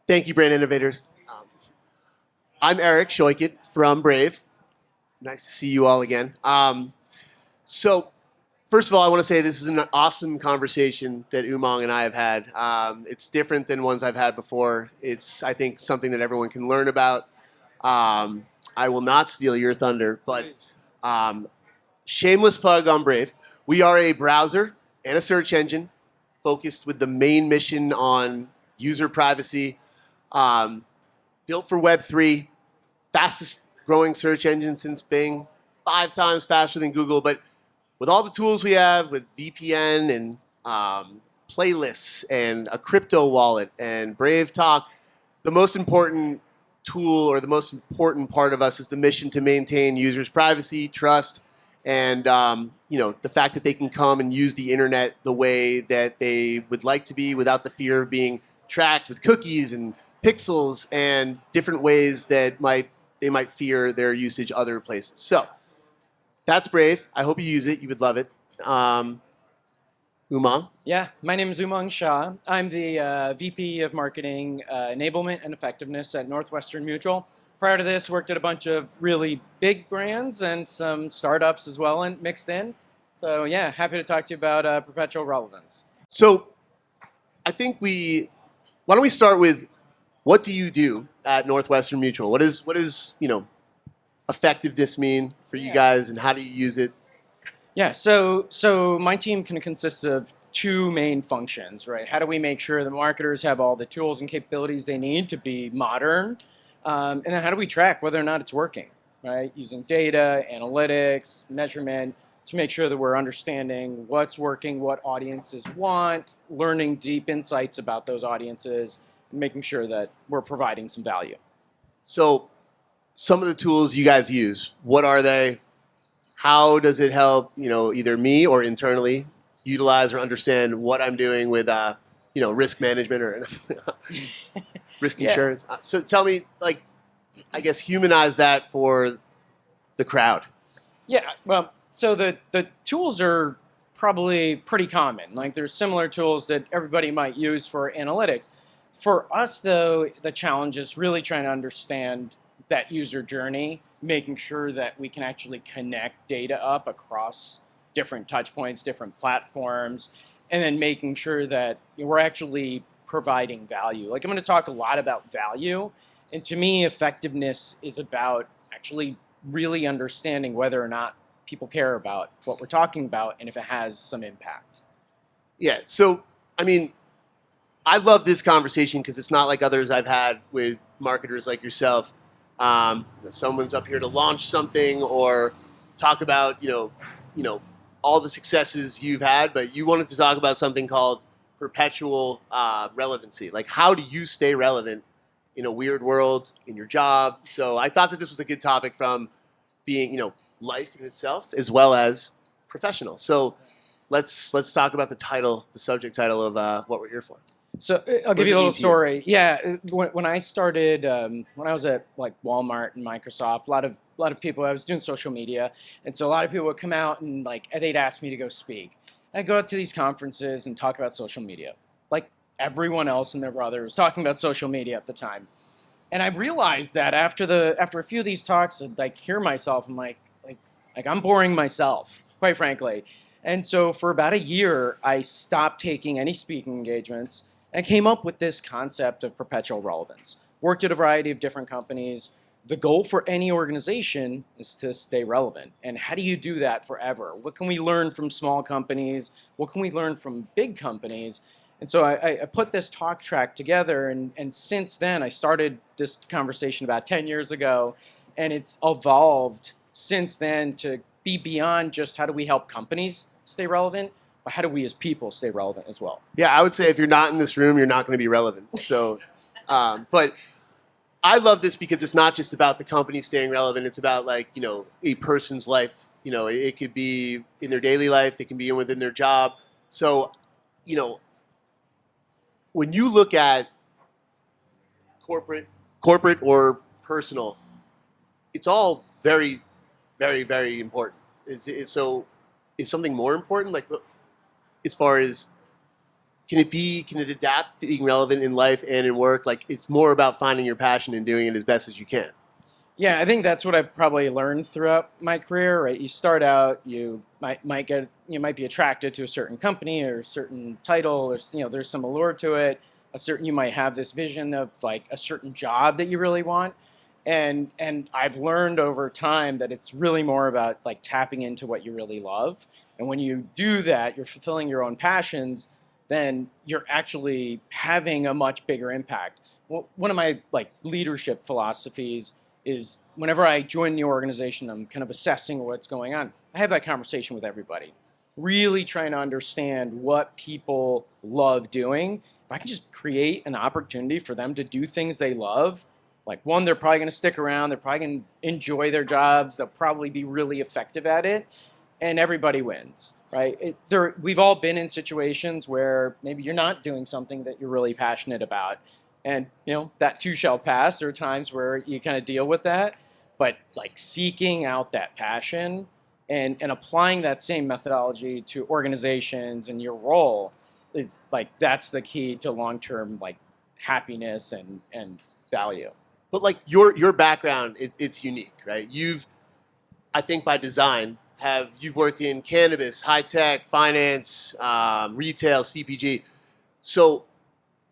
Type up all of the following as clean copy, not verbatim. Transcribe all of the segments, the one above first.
Thank you, brand innovators. I'm Eric Shoicket from Brave. Nice to see you all again. So, first of all, I want to say this is an awesome conversation that Umang and I have had. It's different than ones I've had before. It's, I think, something that everyone can learn about. I will not steal your thunder, but shameless plug on Brave. We are a browser and a search engine focused with the main mission on user privacy. Built for Web3, fastest growing search engine since Bing, 5 times faster than Google. But with all the tools we have, with VPN and playlists and a crypto wallet and Brave Talk, the most important tool or the most important part of us is the mission to maintain users' privacy, trust, and the fact that they can come and use the internet the way that they would like to be without the fear of being tracked with cookies and pixels and different ways that they might fear their usage other places. So that's Brave. I hope you use it. You would love it. Umang? Yeah, my name is Umang Shah. I'm the VP of Marketing, Enablement and Effectiveness at Northwestern Mutual. Prior to this, worked at a bunch of really big brands and some startups as well, and mixed in. So yeah, happy to talk to you about Perpetual Relevance. So I think why don't we start with, what do you do at Northwestern Mutual? What is effectiveness mean for you guys, and how do you use it? Yeah, so my team can consist of 2 main functions, right? How do we make sure the marketers have all the tools and capabilities they need to be modern? And then how do we track whether or not it's working, right? Using data, analytics, measurement to make sure that we're understanding what's working, what audiences want, learning deep insights about those audiences, and making sure that we're providing some value. So some of the tools you guys use, what are they? How does it help, either me or internally utilize or understand what I'm doing with, risk management or risk insurance? So tell me, I guess, humanize that for the crowd. Yeah, well, so the tools are probably pretty common. Like, there's similar tools that everybody might use for analytics. For us, though, the challenge is really trying to understand that user journey, making sure that we can actually connect data up across different touch points, different platforms, and then making sure that we're actually providing value. Like, I'm going to talk a lot about value, and to me, effectiveness is about actually really understanding whether or not people care about what we're talking about and if it has some impact. Yeah, so, I love this conversation because it's not like others I've had with marketers like yourself. Someone's up here to launch something or talk about, all the successes you've had, but you wanted to talk about something called perpetual relevancy. Like, how do you stay relevant in a weird world, in your job? So I thought that this was a good topic from being, life in itself as well as professional. So let's talk about the subject title of what we're here for. So I'll give you a little story. Yeah, when I started, when I was at Walmart and Microsoft, a lot of people, I was doing social media, and so a lot of people would come out and they'd ask me to go speak. And I'd go out to these conferences and talk about social media, like everyone else and their brother was talking about social media at the time. And I realized that after a few of these talks, I'd hear myself, I'm like I'm boring myself, quite frankly. And so for about a year, I stopped taking any speaking engagements. And I came up with this concept of perpetual relevance. Worked at a variety of different companies. The goal for any organization is to stay relevant. And how do you do that forever? What can we learn from small companies? What can we learn from big companies? And so I put this talk track together. And since then, I started this conversation about 10 years ago. And it's evolved since then to be beyond just how do we help companies stay relevant, but how do we as people stay relevant as well? Yeah, I would say if you're not in this room, you're not going to be relevant. So, but I love this because it's not just about the company staying relevant. It's about a person's life. It could be in their daily life. It can be within their job. So, when you look at corporate or personal, it's all very, very, very important. Is something more important? As far as can it adapt being relevant in life and in work? Like, it's more about finding your passion and doing it as best as you can. Yeah, I think that's what I've probably learned throughout my career, right? You start out, you might be attracted to a certain company or a certain title, there's some allure to it. You might have this vision of like a certain job that you really want. And I've learned over time that it's really more about like tapping into what you really love. And when you do that, you're fulfilling your own passions, then you're actually having a much bigger impact. One of my like leadership philosophies is whenever I join the organization, I'm kind of assessing what's going on. I have that conversation with everybody, really trying to understand what people love doing. If I can just create an opportunity for them to do things they love, like one, they're probably going to stick around. They're probably going to enjoy their jobs. They'll probably be really effective at it, and everybody wins, right? We've all been in situations where maybe you're not doing something that you're really passionate about. And, that too shall pass. There are times where you kind of deal with that. But like seeking out that passion and applying that same methodology to organizations and your role is like, that's the key to long-term like happiness and value. But like your background, it's unique, right? I think by design, you've worked in cannabis, high tech, finance, retail, CPG. So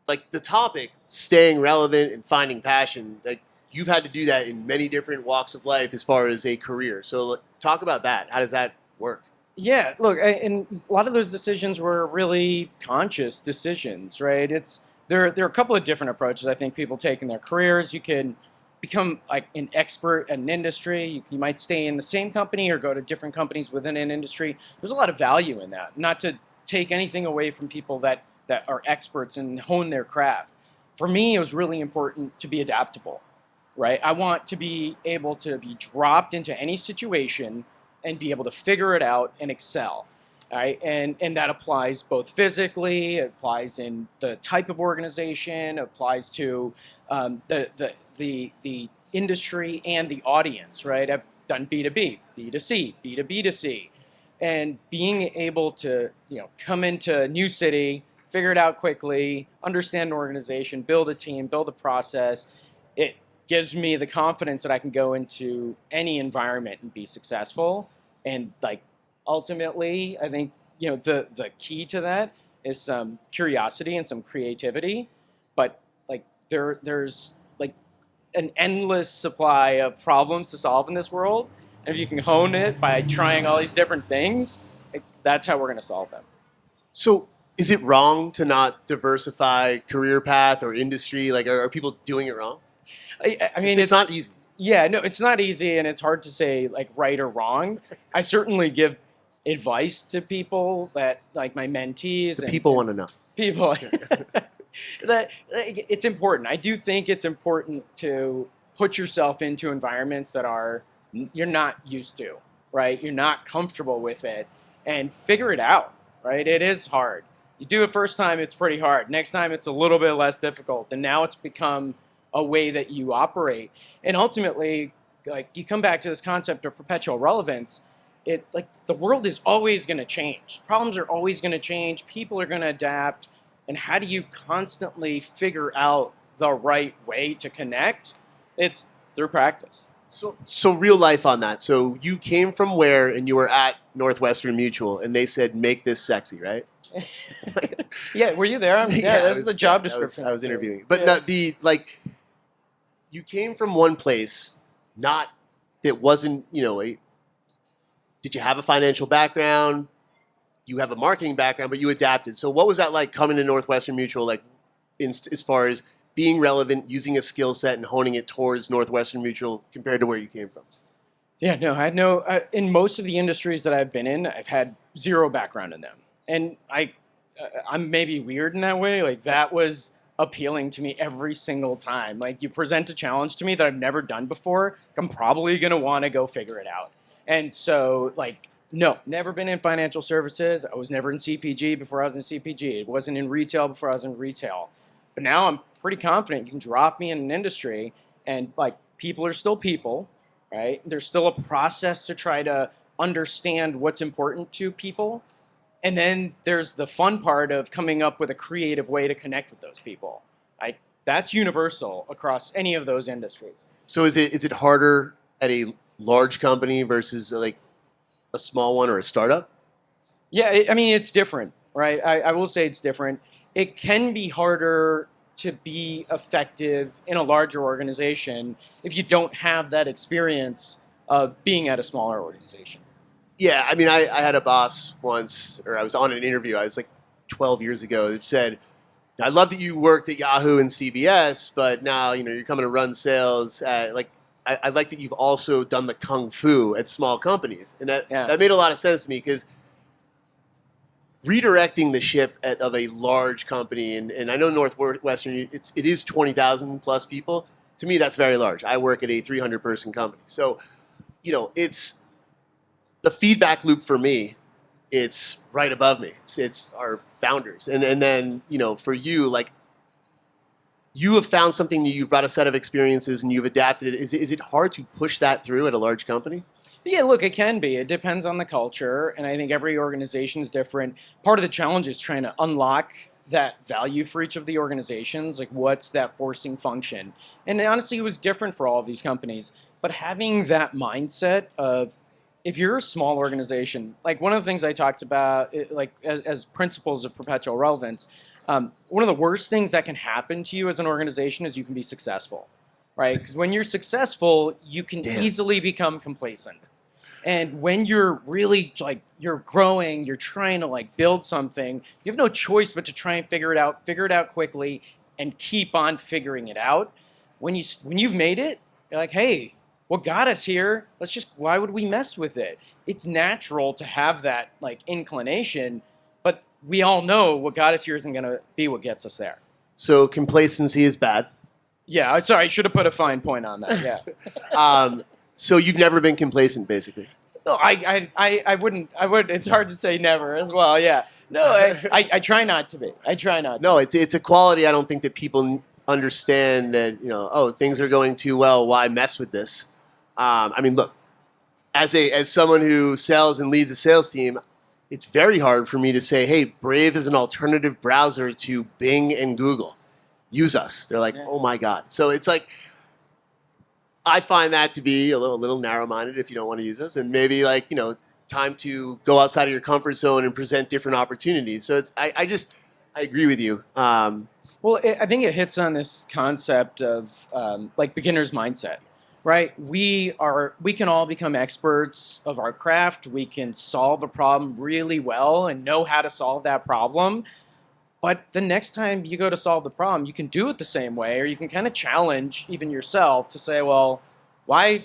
like the topic, staying relevant and finding passion, like you've had to do that in many different walks of life as far as a career. So talk about that. How does that work? Yeah, look, and a lot of those decisions were really conscious decisions, right? There are a couple of different approaches I think people take in their careers. You can become like an expert in an industry. You might stay in the same company or go to different companies within an industry. There's a lot of value in that. Not to take anything away from people that are experts and hone their craft. For me, it was really important to be adaptable, right? I want to be able to be dropped into any situation and be able to figure it out and excel, right? And that applies both physically, it applies in the type of organization, it applies to the industry and the audience, right? I've done B2B, B2C, B2B2C, and being able to come into a new city, figure it out quickly, understand an organization, build a team, build a process. It gives me the confidence that I can go into any environment and be successful. And like ultimately, I think the key to that is some curiosity and some creativity. But like there's like an endless supply of problems to solve in this world. And if you can hone it by trying all these different things, that's how we're going to solve them. So is it wrong to not diversify career path or industry? Like, are people doing it wrong? I mean, it's not easy. Yeah, no, it's not easy, and it's hard to say like right or wrong. I certainly give advice to people that like my mentees. People want to know. People that it's important. I do think it's important to put yourself into environments that you're not used to, right? You're not comfortable with it, and figure it out, right? It is hard. You do it first time, it's pretty hard. Next time, it's a little bit less difficult. And now it's become a way that you operate. And ultimately, like you come back to this concept of perpetual relevance, like the world is always going to change. Problems are always going to change. People are going to adapt. And how do you constantly figure out the right way to connect? It's through practice. So real life on that. So you came from where, and you were at Northwestern Mutual, and they said, make this sexy, right? Yeah, were you there? That was the job description. I was interviewing, but you came from one place, that wasn't, did you have a financial background? You have a marketing background, but you adapted. So what was that like coming to Northwestern Mutual, like as far as being relevant, using a skill set and honing it towards Northwestern Mutual compared to where you came from? Yeah, no, I had in most of the industries that I've been in, I've had zero background in them. And I'm maybe weird in that way. Like that was appealing to me every single time. Like you present a challenge to me that I've never done before, I'm probably going to want to go figure it out. And so like, no, never been in financial services. I was never in CPG before I was in CPG. It wasn't in retail before I was in retail. But now I'm pretty confident you can drop me in an industry and like people are still people, right? There's still a process to try to understand what's important to people. And then there's the fun part of coming up with a creative way to connect with those people. That's universal across any of those industries. So is it harder at a large company versus like a small one or a startup? Yeah, I mean, it's different, right? I will say it's different. It can be harder to be effective in a larger organization if you don't have that experience of being at a smaller organization. Yeah, I mean, I had a boss once, or I was on an interview, I was like 12 years ago, that said, I love that you worked at Yahoo and CBS, but now, you're coming to run sales at, like, I like that you've also done the kung fu at small companies. And that made a lot of sense to me, because redirecting the ship of a large company, and I know Northwestern, it is 20,000 plus people. To me, that's very large. I work at a 300-person company. So, it's the feedback loop for me. It's right above me. It's our founders. And then, for you, like, you have found something, you've brought a set of experiences and you've adapted. Is it hard to push that through at a large company? Yeah, look, it can be. It depends on the culture, and I think every organization is different. Part of the challenge is trying to unlock that value for each of the organizations, like what's that forcing function. And honestly, it was different for all of these companies. But having that mindset of, if you're a small organization, like one of the things I talked about, like as principles of perpetual relevance, one of the worst things that can happen to you as an organization is you can be successful, right? Because when you're successful, you can easily become complacent. And when you're really like, you're growing, you're trying to like build something, you have no choice but to try and figure it out quickly and keep on figuring it out. When you've made it, you're like, hey, what got us here? Why would we mess with it? It's natural to have that like inclination, but we all know what got us here isn't going to be what gets us there. So complacency is bad. Yeah, sorry, I should have put a fine point on that. Yeah. So you've never been complacent, basically. No, I wouldn't. It's hard to say never as well. Yeah. No, I try not to be. I try not to. No, it's a quality I don't think that people understand, that, things are going too well, why mess with this? I mean, look, as someone who sells and leads a sales team, it's very hard for me to say, hey, Brave is an alternative browser to Bing and Google. Use us. They're like, oh my God. So it's like, I find that to be a little narrow-minded if you don't want to use us, and maybe like, time to go outside of your comfort zone and present different opportunities. So I agree with you. Well, I think it hits on this concept of like beginner's mindset, right? We can all become experts of our craft. We can solve a problem really well and know how to solve that problem. But the next time you go to solve the problem, you can do it the same way, or you can kind of challenge even yourself to say, well, what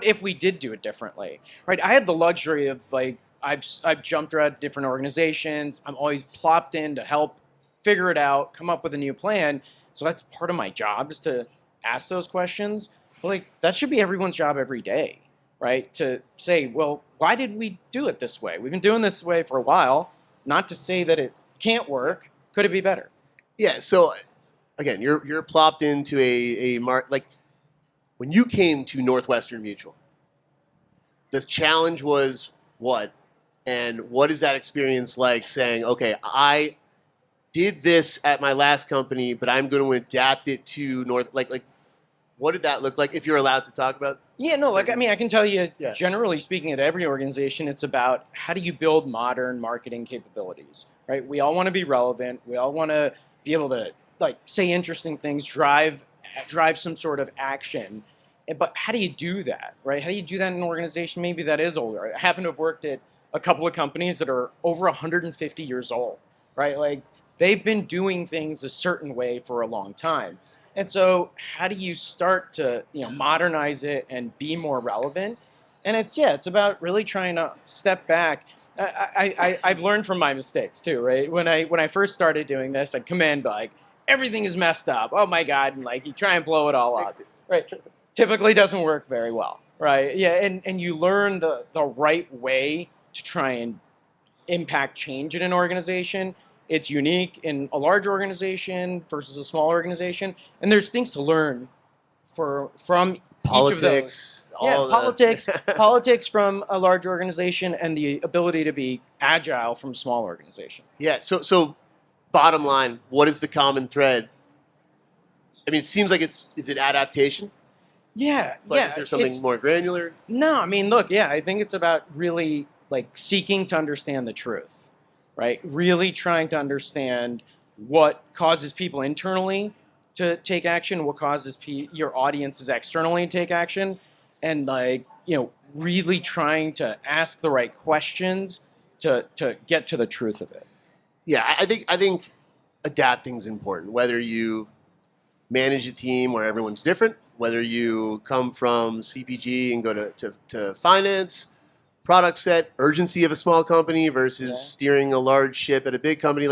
if we did do it differently, right? I had the luxury of like, I've jumped around different organizations. I'm always plopped in to help figure it out, come up with a new plan. So that's part of my job, is to ask those questions. But like, that should be everyone's job every day, right? To say, well, why did we do it this way? We've been doing this way for a while. Not to say that it can't work. Could it be better? Yeah. So again, you're plopped into a like when you came to Northwestern Mutual, the challenge was what, and what is that experience like? Saying, okay, I did this at my last company, but I'm going to adapt it to like what did that look like? If you're allowed to talk about. Yeah, no, like, I mean, I can tell you, generally speaking, at every organization, it's about how do you build modern marketing capabilities, right? We all want to be relevant. We all want to be able to, like, say interesting things, drive some sort of action. But how do you do that, right? How do you do that in an organization maybe that is older? I happen to have worked at a couple of companies that are over 150 years old, right? Like, they've been doing things a certain way for a long time. And so how do you start to modernize it and be more relevant? And it's about really trying to step back. I've learned from my mistakes too, right? When I first started doing this, I'd come in like, everything is messed up. Oh my God. And like, you try and blow it all up, right? Typically doesn't work very well, right? Yeah, and you learn the right way to try and impact change in an organization. It's unique in a large organization versus a small organization. And there's things to learn from Politics. Yeah, politics from a large organization and the ability to be agile from a small organization. Yeah. So bottom line, what is the common thread? I mean, it seems like is it adaptation? Yeah, But yeah. is there something more granular? No, I mean, look, yeah, I think it's about really like seeking to understand the truth, right? Really trying to understand what causes people internally to take action, what causes your audiences externally to take action, and like, really trying to ask the right questions to get to the truth of it. Yeah, I think adapting is important. Whether you manage a team where everyone's different, whether you come from CPG and go to finance, product set, urgency of a small company versus steering a large ship at a big company.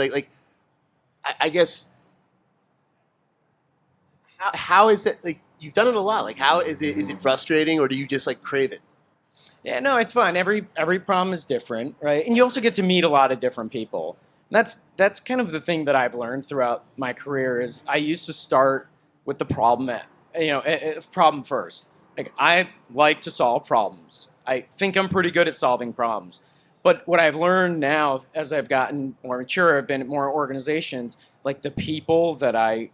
I guess, how is that? Like, you've done it a lot. Like, how is it? Is it frustrating, or do you just like crave it? Yeah, no, it's fun. Every problem is different, right? And you also get to meet a lot of different people. That's kind of the thing that I've learned throughout my career is I used to start with the problem problem first. Like, I like to solve problems. I think I'm pretty good at solving problems. But what I've learned now, as I've gotten more mature, I've been at more organizations, like the people that I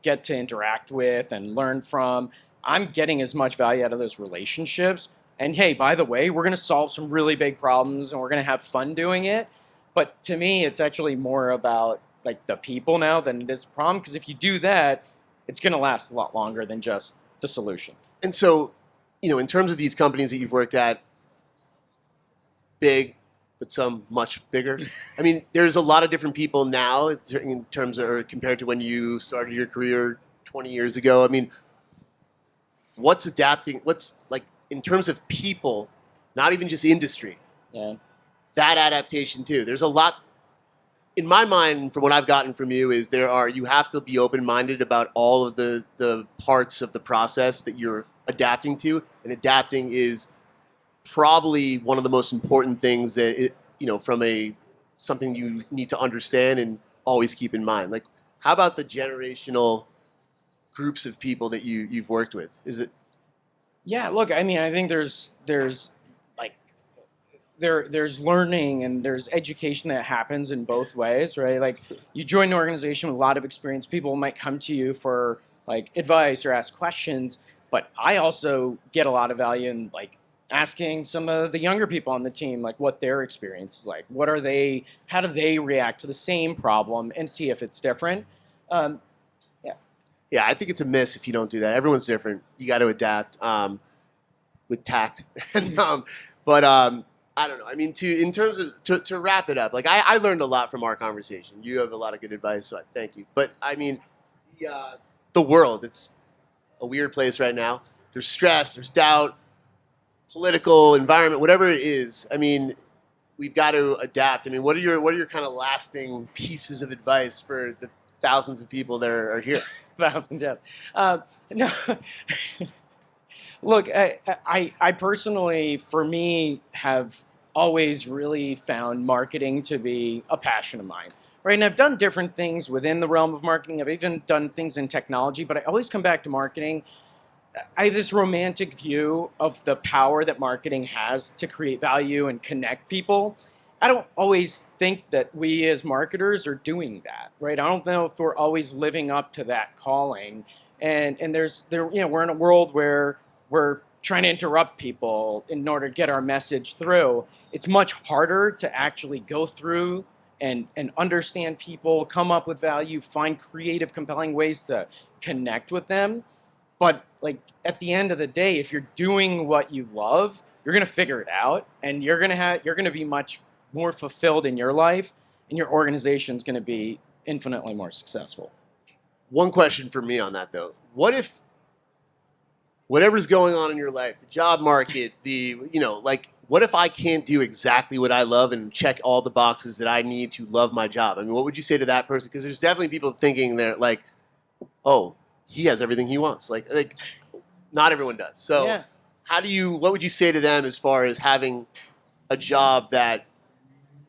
get to interact with and learn from, I'm getting as much value out of those relationships. And hey, by the way, we're going to solve some really big problems and we're going to have fun doing it. But to me, it's actually more about like the people now than it is the problem. Because if you do that, it's going to last a lot longer than just the solution. And so, in terms of these companies that you've worked at, big, but some much bigger. I mean, there's a lot of different people now in terms of, or compared to when you started your career 20 years ago. I mean, what's adapting? What's like in terms of people, not even just industry. Yeah. That adaptation too. There's a lot in my mind from what I've gotten from you is you have to be open-minded about all of the parts of the process that you're adapting to, and adapting is probably one of the most important things that from something you need to understand and always keep in mind. Like, how about the generational groups of people that you've worked with? Is it? Yeah, look, I mean, I think there's learning and there's education that happens in both ways, right? Like, you join an organization with a lot of experience, people might come to you for like advice or ask questions, but I also get a lot of value in like asking some of the younger people on the team like what their experience is like. How do they react to the same problem and see if it's different? Yeah, I think it's a miss if you don't do that. Everyone's different. You got to adapt with tact. But I don't know. I mean, in terms of to wrap it up, like I learned a lot from our conversation. You have a lot of good advice, so thank you. But I mean, the world, it's a weird place right now. There's stress, there's doubt, political environment, whatever it is. I mean, we've got to adapt. I mean, what are your kind of lasting pieces of advice for the thousands of people that are here? Thousands, yes. No. Look, I personally, for me, have always really found marketing to be a passion of mine. Right, and I've done different things within the realm of marketing. I've even done things in technology, but I always come back to marketing. I have this romantic view of the power that marketing has to create value and connect people. I don't always think that we as marketers are doing that, right? I don't know if we're always living up to that calling. And we're in a world where we're trying to interrupt people in order to get our message through. It's much harder to actually go through and understand people, come up with value, find creative, compelling ways to connect with them. But like at the end of the day, if you're doing what you love, you're gonna figure it out, and you're gonna be much more fulfilled in your life, and your organization's gonna be infinitely more successful. One question for me on that though: what if whatever's going on in your life, the job market, what if I can't do exactly what I love and check all the boxes that I need to love my job? I mean, what would you say to that person? Because there's definitely people thinking they're like, oh, he has everything he wants. Like not everyone does. So yeah. What would you say to them as far as having a job that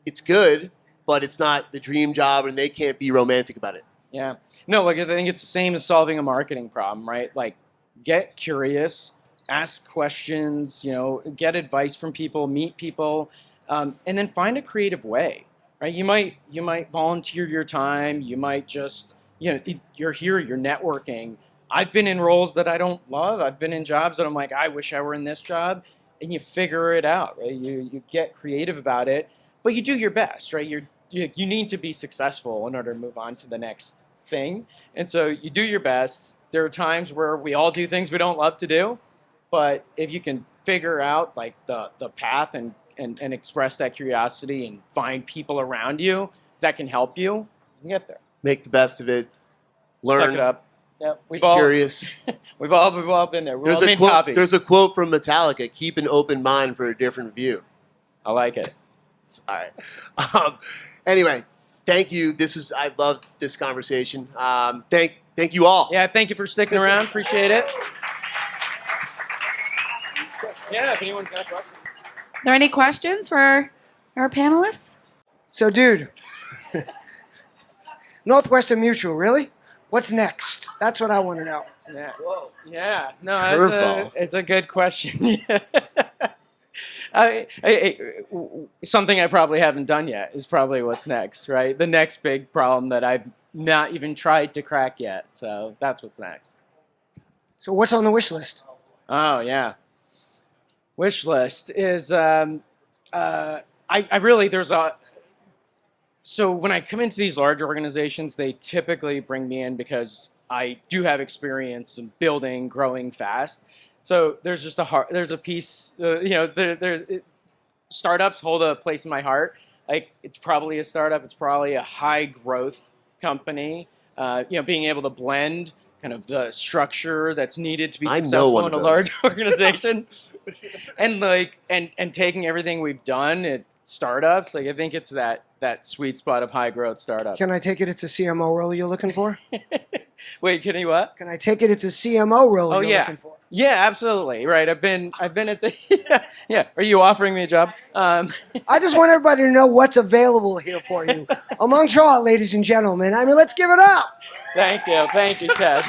it's good, but it's not the dream job and they can't be romantic about it? Yeah. No, like I think it's the same as solving a marketing problem, right? Like, get curious, ask questions, get advice from people, meet people, and then find a creative way, right? You might volunteer your time. You might just, you're here, you're networking. I've been in roles that I don't love. I've been in jobs that I'm like, I wish I were in this job, and you figure it out, right? You get creative about it, but you do your best, right? You need to be successful in order to move on to the next thing, and so you do your best. There are times where we all do things we don't love to do, but if you can figure out like the path and express that curiosity and find people around you that can help you, you can get there. Make the best of it. Learn. Suck it up. Yep. Be curious. We've all been there. We've all made copies. There's a quote from Metallica: "Keep an open mind for a different view." I like it. All right. Anyway, thank you. I loved this conversation. Thank you all. Yeah, thank you for sticking around. Appreciate it. Yeah, if anyone's got questions. Are there any questions for our panelists? So, dude, Northwestern Mutual, really? What's next? That's what I want to know. What's next? Whoa. Yeah, no, it's a good question. Something I probably haven't done yet is probably what's next, right? The next big problem that I've not even tried to crack yet. So that's what's next. So what's on the wish list? Oh, yeah. Wish list is, I really, so when I come into these large organizations, they typically bring me in because I do have experience in building, growing fast. So there's just there's a piece, startups hold a place in my heart. Like, it's probably a startup. It's probably a high growth company. Being able to blend kind of the structure that's needed to be successful in a large organization, and taking everything we've done at startups. Like, I think it's that sweet spot of high growth startup. Can I take it it's a CMO role you're looking for? Wait, can you what? Can I take it it's a CMO role you're looking for? Yeah, absolutely. Right. I've been at the yeah. Are you offering me a job? I just want everybody to know what's available here for you. Umang, ladies and gentlemen. I mean, let's give it up. Thank you, Chad.